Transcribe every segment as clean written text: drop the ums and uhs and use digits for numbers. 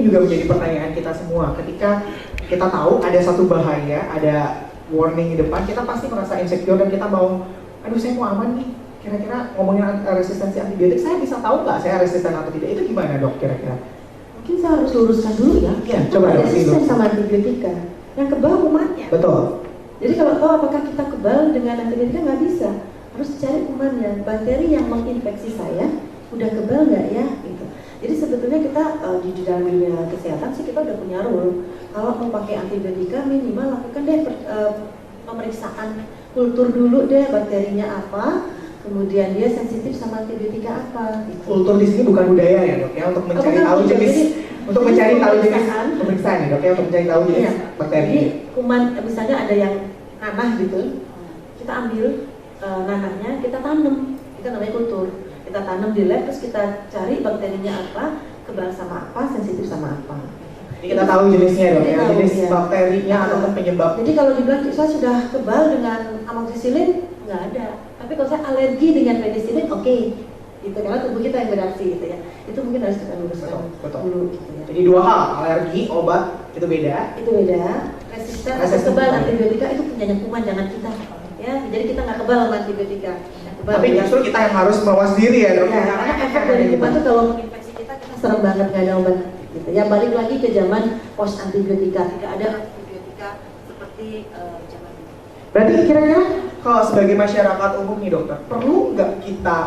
juga menjadi pertanyaan kita semua. Ketika kita tahu ada satu bahaya, ada warning di depan, kita pasti merasa insecure dan kita mau, aduh saya mau aman nih. Kira-kira ngomongin resistensi antibiotik, saya bisa tahu nggak saya resisten atau tidak? Itu gimana dok kira-kira? Mungkin saya harus luruskan dulu ya. Ya, coba resisten sama antibiotika. Yang kebal kumannya. Betul. Jadi kalau tahu apakah kita kebal dengan antibiotika nggak bisa. Harus cari kumannya. Bakteri yang menginfeksi saya udah kebal nggak ya? Gitu. Jadi sebetulnya kita di dalam dunia kesehatan sih kita udah punya rule. Kalau mau pakai antibiotika minimal lakukan deh pemeriksaan kultur dulu deh, bakterinya apa, kemudian dia sensitif sama antibiotika apa. Gitu. Kultur di sini bukan budaya ya dok ya, untuk mencari tahu jenis, untuk mencari tahu jenis pemeriksaan ya dok ya, untuk mencari tahu jenis bakteri. Jadi kuman misalnya ada yang nanah gitu, kita ambil nanahnya, kita tanam, kita namanya kultur. Kita tanam di lab, terus kita cari bakterinya apa, kebal sama apa, sensitif sama apa. Jadi kita tahu jenisnya dok ya, jenis bakterinya atau penyebab. Jadi kalau dibilang saya sudah kebal dengan amoxicillin, nggak ada. Tapi kalau saya alergi dengan penicillin, oke. Gitu, karena tubuh kita yang bereaksi gitu ya. Itu mungkin harus kita luruskan dulu gitu ya. Jadi dua hal, alergi, obat, itu beda. Itu beda. Resisten atau kebal antibiotika itu punyanya kuman, jangan kita. Ya, jadi kita nggak kebal sama antibiotika. Tapi justru kita yang harus mawas diri ya dok. Ya, karena efek dari kuman itu kalau menginfeksi kita serem banget, nggak ada obat. Gitu. Ya balik lagi ke zaman post antibiotika, tidak ada antibiotika seperti zaman ini. Berarti kira-kira kalau sebagai masyarakat umum nih dokter, perlu nggak kita,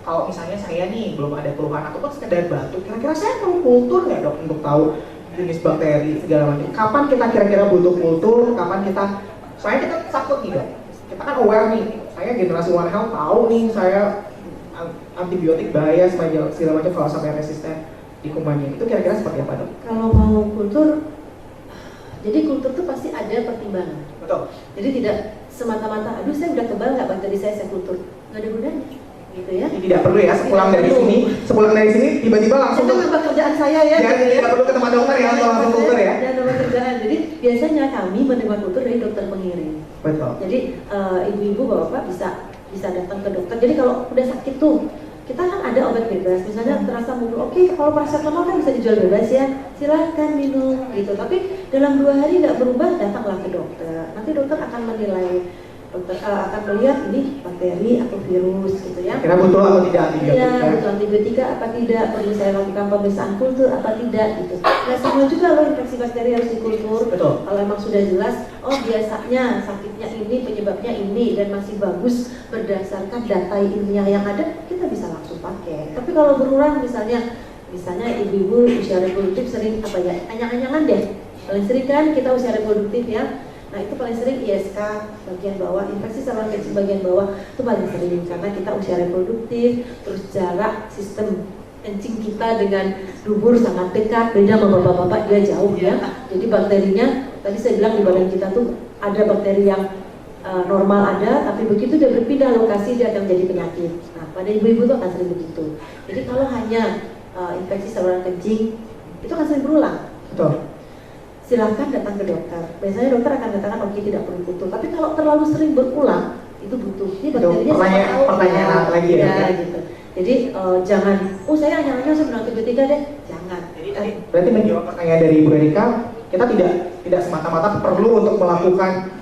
kalau misalnya saya nih belum ada keluhan ataupun sekedar batuk, kira-kira saya perlu kultur nggak dok untuk tahu jenis bakteri segala macam? Kapan kita kira-kira butuh kultur? Kapan kita, soalnya kita takut nih dok, kita kan aware nih, saya generasi One Health tahu nih saya antibiotik bahaya segala macam kalau sampai resisten di kumannya. Itu kira-kira seperti apa dok? Kalau mau kultur, jadi kultur tuh pasti ada pertimbangan. Betul. Jadi tidak semata-mata, aduh saya udah kebal nggak bakteri saya kultur, nggak ada gunanya, gitu ya. Jadi tidak perlu ya, sepulang dari sini tiba-tiba langsung itu tempat kerjaan saya ya. Jangan tidak perlu ke tempat dokter ya, atau langsung kultur ya. Dan tempat kerjaan. Jadi biasanya kami menerima kultur dari dokter pengirim. Betul. Jadi ibu-ibu bapak bisa datang ke dokter. Jadi kalau udah sakit tuh, kita kan ada obat bebas. Misalnya terasa mulu, oke, kalau paracetamol kan bisa dijual bebas ya, silahkan minum gitu. Tapi dalam 2 hari nggak berubah, datanglah ke dokter. Nanti dokter akan menilai, dokter akan melihat ini bakteri atau virus gitu ya. Kira butuh atau tidak antibiotika? Iya, butuh antibiotika apa tidak, perlu saya lakukan pemeriksaan kultur apa tidak gitu. Nah semua juga loh infeksi bakteri harus dikultur. Betul. Kalau emang sudah jelas, oh biasanya sakitnya ini, penyebabnya ini dan masih bagus berdasarkan data ilmiah yang ada, kita bisa langsung pakai. Tapi kalau berulang misalnya ibu-ibu usia reproduktif sering apa ya, anyang-anyangan deh. Paling sering kan kita usia reproduktif ya. Nah itu paling sering ISK bagian bawah, infeksi saluran kencing bagian bawah itu paling sering karena kita usia reproduktif, terus jarak sistem kencing kita dengan dubur sangat dekat, beda sama bapak-bapak dia jauh ya. Jadi bakterinya, tadi saya bilang di badan kita tuh ada bakteri yang normal ada, tapi begitu dia berpindah lokasi dia akan menjadi penyakit. Nah pada ibu-ibu itu akan sering begitu. Jadi kalau hanya infeksi saluran kencing itu akan sering berulang. Betul. Silahkan datang ke dokter. Biasanya dokter akan katakan oke tidak perlu kultur. Tapi kalau terlalu sering berulang itu butuh. Ini bakterinya pertanyaan lagi ya. Gitu. Jadi jangan, saya hanya saya minum antibiotika deh, jangan. Berarti menjawab pertanyaan dari Ibu Erika, kita tidak semata-mata perlu untuk melakukan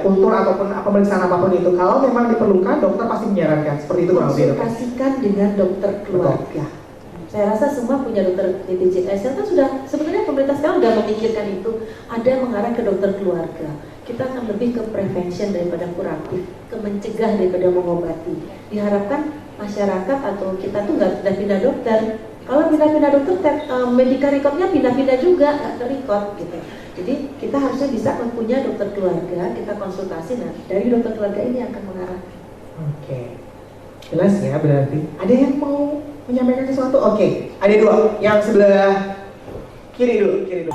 kultur ataupun pemeriksaan apapun itu. Kalau memang diperlukan, dokter pasti menyarankan. Seperti itu kurang lebih. Konsultasikan dengan dokter keluarga. Betul. Saya rasa semua punya dokter BPJS. Kan sudah, sebenarnya pemerintah sekarang sudah memikirkan itu. Ada mengarah ke dokter keluarga. Kita akan lebih ke prevention daripada kuratif, ke mencegah daripada mengobati. Diharapkan masyarakat atau kita tuh nggak pindah dokter. Kalau pindah dokter, medical recordnya pindah-pindah juga, nggak ter-record gitu. Jadi kita harusnya bisa mempunyai dokter keluarga, kita konsultasi, nah dari dokter keluarga ini akan mengarah. Oke, jelas ya berarti. Ada yang mau menyampaikan sesuatu? Oke, ada 2. Yang sebelah kiri dulu.